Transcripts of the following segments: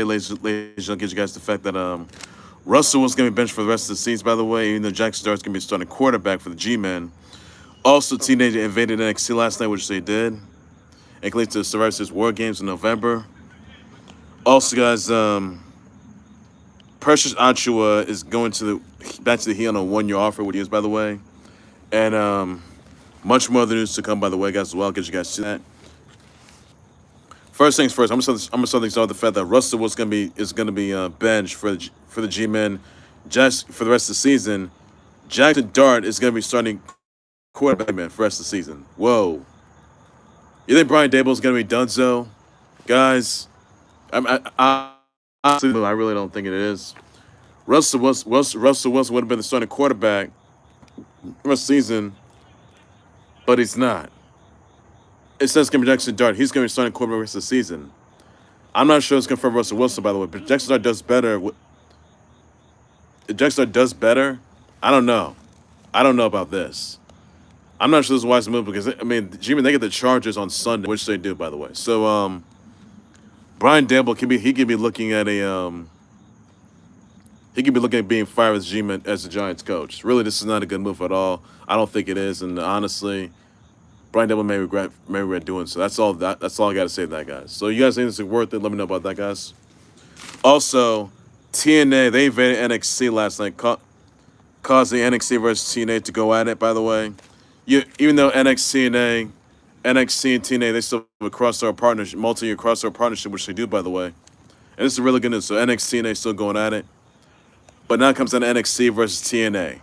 ladies, I'll get you guys the fact that Russell was going to be benched for the rest of the season, by the way, even though Jaxson Dart's going to be starting quarterback for the G-Men. Also, Teenager invaded NXT last night, which they did. It leads to the Survivor Series Wargames in November. Also, guys, Precious Achiuwa is going to back to the Heat on a one-year offer, what he is, by the way. And much more other news to come, by the way, guys, as well. I'll get you guys to that. First things first, I'm gonna start things off with the fact that Russell was gonna be benched for the G-Men just for the rest of the season. Jaxson Dart is gonna be starting quarterback man for the rest of the season. Whoa. You think Brian Dable is gonna be Dunzo? Guys, honestly, I really don't think it is. Russell Wilson would have been the starting quarterback for the season, but he's not. It says going to be Jaxson Dart. He's going to be starting quarterback the rest of the season. I'm not sure it's going for Russell Wilson, by the way, but Jaxson Dart does better. If Jaxson Dart does better, I don't know. I don't know about this. I'm not sure this is a wise move because, I mean, G-Men, they get the Chargers on Sunday, which they do, by the way. So, Brian Dable could be looking at being fired as G-Men as the Giants coach. Really, this is not a good move at all. I don't think it is, and honestly, Brian Dable may regret doing so. That's all I got to say to that, guys. So you guys think this is worth it? Let me know about that, guys. Also, TNA, they invaded NXT last night, causing NXT versus TNA to go at it, by the way. Even though NXT and TNA, they still have a crossover partnership, multi-year crossover partnership, which they do, by the way. And this is really good news. So NXTNA still going at it. But now it comes down to NXT versus TNA.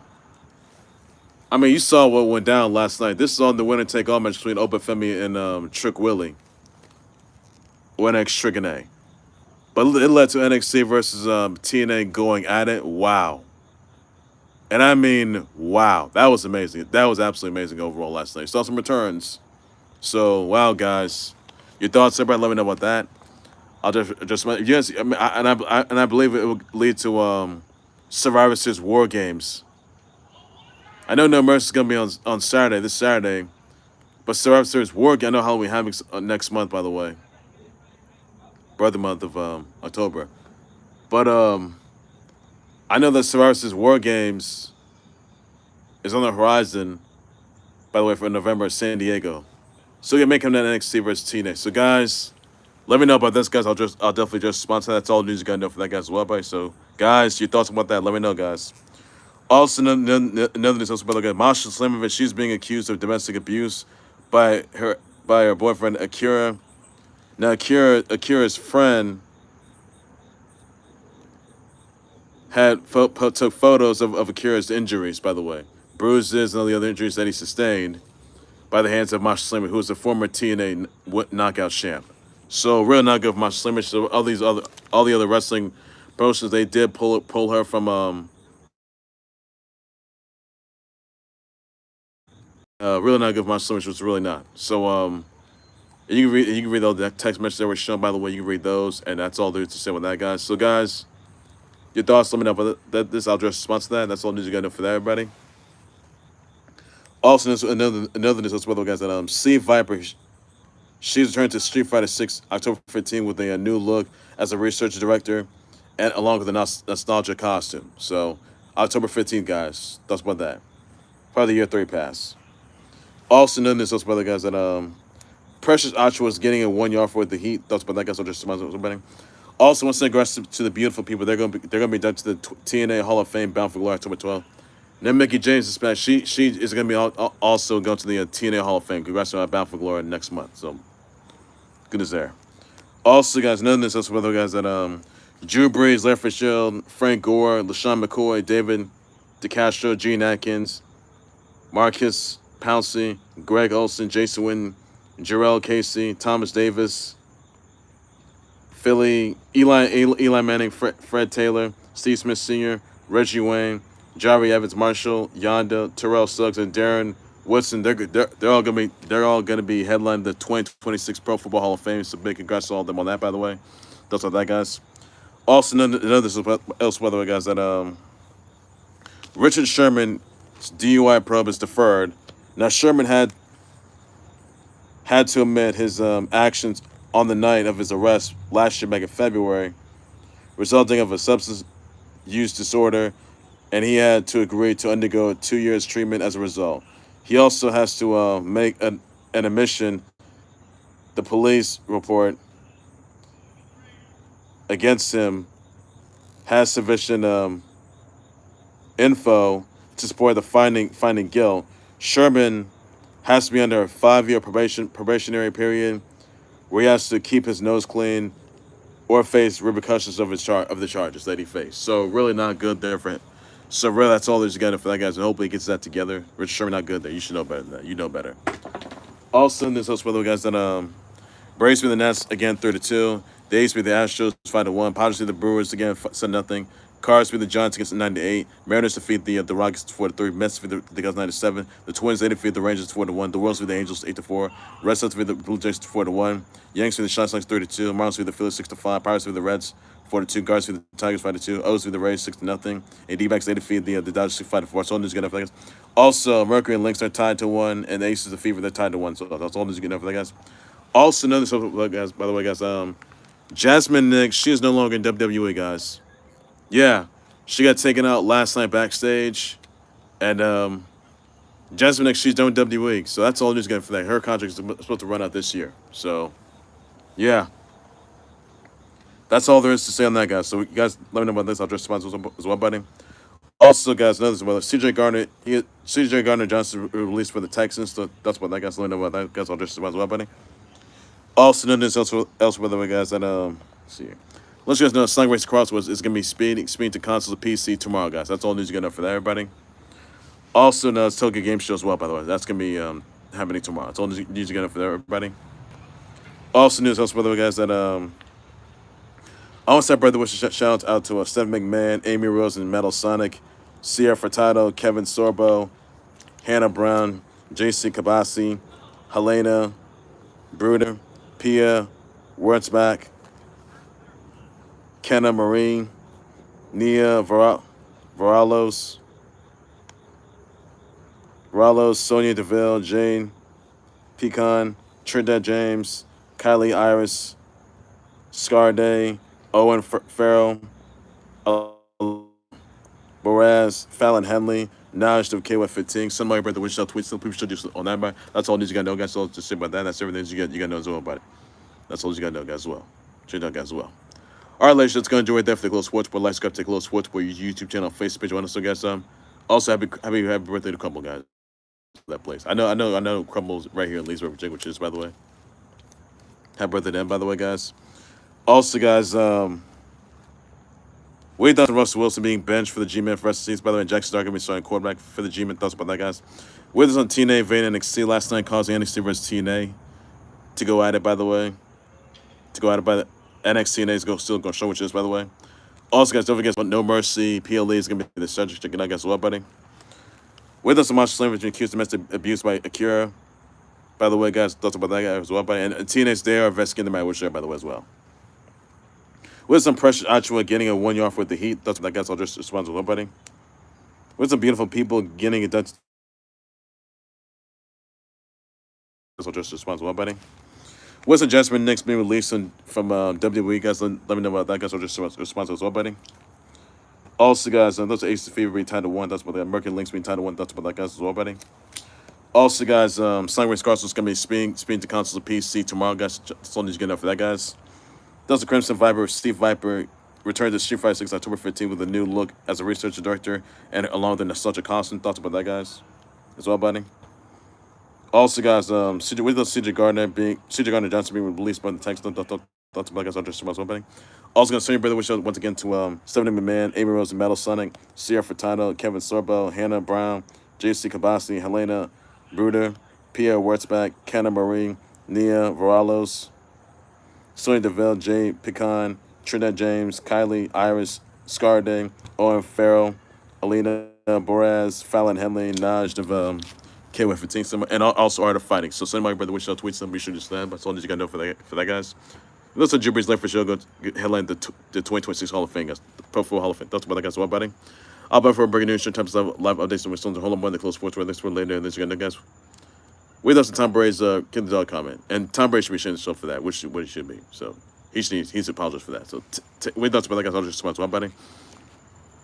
I mean, you saw what went down last night. This is on the winner-take-all match between Obafemi and Trick Willie. Or NXT Trick and A. But it led to NXT versus TNA going at it. Wow. And I mean, wow. That was amazing. That was absolutely amazing overall last night. Saw some returns. So, wow, guys. Your thoughts, everybody, let me know about that. I'll just yes, I mean, I believe it will lead to Survivor Series Wargames. I know No Mercy is going to be on Saturday, this Saturday. But Survivor Series Wargames, I know Halloween Havoc next month, by the way. Brother month of October. But I know that Survivor Series Wargames is on the horizon, by the way, for November in San Diego. So you're making that NXT versus TNA. So guys, let me know about this, guys. I'll definitely just sponsor that. That's all the news you gotta know for that, guys, as well, buddy. So guys, your thoughts about that, let me know, guys. Also, another news also about Masha Slamovich. She's being accused of domestic abuse by her boyfriend AKIRA. Now, AKIRA's friend took photos of AKIRA's injuries, by the way, bruises and all the other injuries that he sustained by the hands of Masha Slamovich, who was a former TNA knockout champ. So, real not good for Masha Slamovich. So, all the other wrestling promotions, they did pull her from really not good for Masha Slamovich, was really not. So, you can read all the text messages that were shown, by the way. You can read those, and that's all there is to say with that, guys. So, guys, your thoughts, let me know about this. I'll just sponsor that. That's all the news you got to know for that, everybody. Also, another news as well, guys, that C Viper, she's returned to Street Fighter 6 October 15 with a new look as a research director, and along with a nostalgia costume. So, October 15th, guys. Thoughts about that? Part of the year 3 pass. Also, another news about the guys that Precious Achiuwa is getting a 1 year offer with the Heat. Thoughts about that, guys? I'll just sponsor somebody. Also, once again, to the beautiful people, they're gonna be done to the TNA Hall of Fame, bound for glory, October 12th. And then Mickie James is back. She is gonna be also going to the TNA Hall of Fame. Congrats on bound for glory next month. So good as there. Also, guys, another news also about the guys that Brees, Larry Fitzgerald, Frank Gore, Lesean McCoy, David DeCastro, Gene Atkins, Maurkice, Pouncey, Greg Olsen, Jason Witten, Jurrell Casey, Thomas Davis, Philly, Eli Manning, Fred Taylor, Steve Smith Sr., Reggie Wayne, Jahri Evans Marshall, Yanda, Terrell Suggs, and Darren Woodson. They're all gonna be headlining the 2026 Pro Football Hall of Fame. So big congrats to all of them on that, by the way. That's all that, guys. Also, another else, by the way, guys, that Richard Sherman's DUI probe is deferred. Now, Sherman had to admit his actions on the night of his arrest last year, back in February. resulting of a substance use disorder, and he had to agree to undergo 2 years treatment as a result. He also has to make an admission. The police report against him has sufficient info to support the finding guilt. Sherman has to be under a 5-year probationary period where he has to keep his nose clean or face repercussions of the charges that he faced. So really not good there for him. So really that's all there's got for that guys, and hopefully he gets that together. Rich Sherman not good there. You should know better than that. You know better. Also, this also for the guys that Brees beat the Nets again 3-2. The A's beat the Astros 5-1. Padres beat the Brewers again 7-0. Cards beat the Giants against the 98. Mariners defeat the Rockets 4-3. Mets defeat the Cubs 9-7. The Twins they defeat the Rangers 4-1. The Royals beat the Angels 8-4. Red Sox defeat the Blue Jays 4-1. Yankees beat the Shy Sox 3-2. Marlins beat the Phillies 6-5. Pirates beat the Reds 4-2. Guards beat the Tigers 5-2. O's beat the Rays 6-0. And D-backs they defeat the Dodgers 5-4. So all news good enough for that guys. Also, Mercury and Lynx are tied to 1, and the Aces and Fever they're tied to 1. So that's all news good enough for that guys. Also, another stuff, guys. By the way, guys, Jasmine Nix, she is no longer in WWE, guys. Yeah, she got taken out last night backstage, and Jasmine Nix, she's done with WWE. So that's all news good for that. Her contract is supposed to run out this year. So, yeah, that's all there is to say on that, guys. So you guys, let me know about this. I'll just respond as well, buddy. Also, guys, another as well. CJ Gardner Johnson released for the Texans. So that's what that guys. Let me know about that, guys. I'll just respond as well, buddy. Also, nothing else by the way, guys. That let's see here. Let's just know Slang Race Crosswords is gonna be speeding to consoles and PC tomorrow, guys. That's all news you got for that, everybody. Also, no, it's Tokyo Game Show as well, by the way. That's gonna be happening tomorrow. That's all news you got for that, everybody. Also, news by the way, guys. That I want to say brother wish shout out to Steph McMahon, Amy Rose, and Metal Sonic, Sierra Furtado, Kevin Sorbo, Hannah Brown, JC Kabasi, Helena, Bruder, Pia, Wurzbach, Kenna Marine, Nia Varalos, Sonia DeVille, Jane, Pecan, Trinidad James, Kylie Iris, Scarday, Owen Farrell, Boraz, Fallon Henley, Naj of KY15. Somebody brother wish out tweets. People should do on that. That's all news you gotta know, guys. So just say about that. That's everything you gotta know as well about it. That's all you gotta know, guys, as well. Check it out, guys, as well. All right, ladies, let's go enjoy that for the Glow Sports Boy. Like, subscribe to the Glow Sports Boy YouTube channel, Facebook page. Want to guys? Also happy birthday to Crumble, guys. That place. I know. Crumble's right here in Leesburg, Virginia, which is by the way. Happy birthday to them, by the way, guys. Also, guys, Wade Dawson Russell Wilson being benched for the G-Man for the rest of the season. By the way, Jaxson Dart going to be starting quarterback for the G-Man. Thoughts about that, guys? With us on TNA invading NXT last night, causing NXT versus TNA to go at it, by the way. To go at it by the NXTNA is still going to show which is, by the way. Also, guys, don't forget about No Mercy. PLE is going to be the subject. Check it out, guys, as well, buddy. With us on Masha Slamovich being accused of domestic abuse by AKIRA. By the way, guys, thoughts about that guy as well, buddy. And TNA's there, investigating the matter, which by the way, as well. With some pressure, Achiuwa getting a 1 year off with the Heat. That's what that guy's all just responsible, buddy. With some beautiful people getting it done. That's all just responsible, buddy. With some Jasmine Nix being released from WWE, guys, let me know about that, guys. All just responsible as well, buddy. Also, guys, those are Ace of Fever being tied to 1. That's about that. Mercury Links being tied to 1. That's about that, guys, as well, buddy. Also, guys, Slang Race Crossroads is going to be speeding to consoles and PC tomorrow, guys. That's all news good enough for that, guys. That's the Crimson Viper, Steve Viper, returned to Street Fighter 6 October 15 with a new look as a research director and along with the nostalgia costume. Thoughts about that, guys, as well, buddy. Also, guys, with CJ Gardner Johnson being released by the Texans. Thoughts about guys, as well, buddy. Also, going to send your brother wish out once again to Stephanie McMahon, Amy Rose, and Metal Sonic, Sierra Furtado, Kevin Sorbo, Hannah Brown, JC Kabasi, Helena, Bruder, Pia Wurzbach, Kenna Marie, Nia Varalos, Sonia DeVille, Jay Pecan, Trinidad James, Kylie, Iris, Scarday, Owen Farrell, Alina Boraz, Fallon Henley, Naj DeVille, KY15, and also Art of Fighting. So send my brother wish out tweets. Be sure to stand. That's all that you gotta know for that, guys. And also, Jurrell's left for show. Go headline the 2026 Hall of Fame, guys. The Pro Football Hall of Fame. That's about that, guys. Well, buddy. I'll be for breaking news, short times, live updates, and we're hold on more than close sports. We're later. And this you gotta know, guys. With us, Tom Brady's Kid the Dog comment, and Tom Brady should be sharing the show for that, which what he should be. So He's apologized for that. So we thought about that, guys. I'll just respond to my buddy.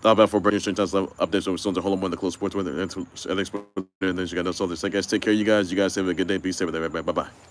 Thought about for breaking stream times updates on Stones and hold on one the close sports with it. And then you got no soldiers. So guys, take care of you guys. You guys have a good day. Be safe with everybody. Bye bye.